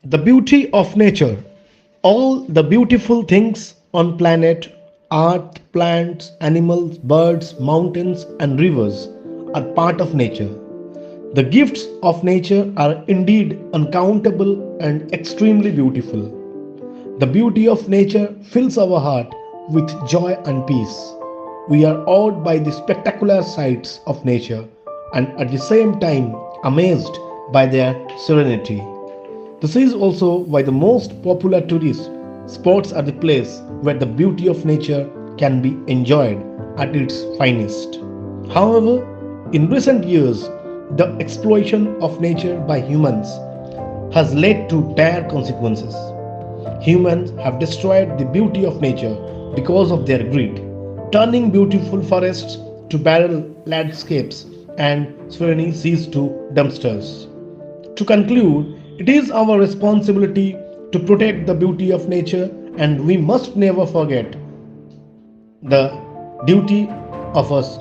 The beauty of nature. All the beautiful things on planet, art, plants, animals, birds, mountains and rivers are part of nature. The gifts of nature are indeed uncountable and extremely beautiful. The beauty of nature fills our heart with joy and peace. We are awed by the spectacular sights of nature and at the same time amazed by their serenity. This is also why the most popular tourist spots are the place where the beauty of nature can be enjoyed at its finest. However, in recent years, the exploitation of nature by humans has led to dire consequences. Humans have destroyed the beauty of nature because of their greed, turning beautiful forests to barren landscapes and serene seas to dumpsters. To conclude, it is our responsibility to protect the beauty of nature, and we must never forget the duty of us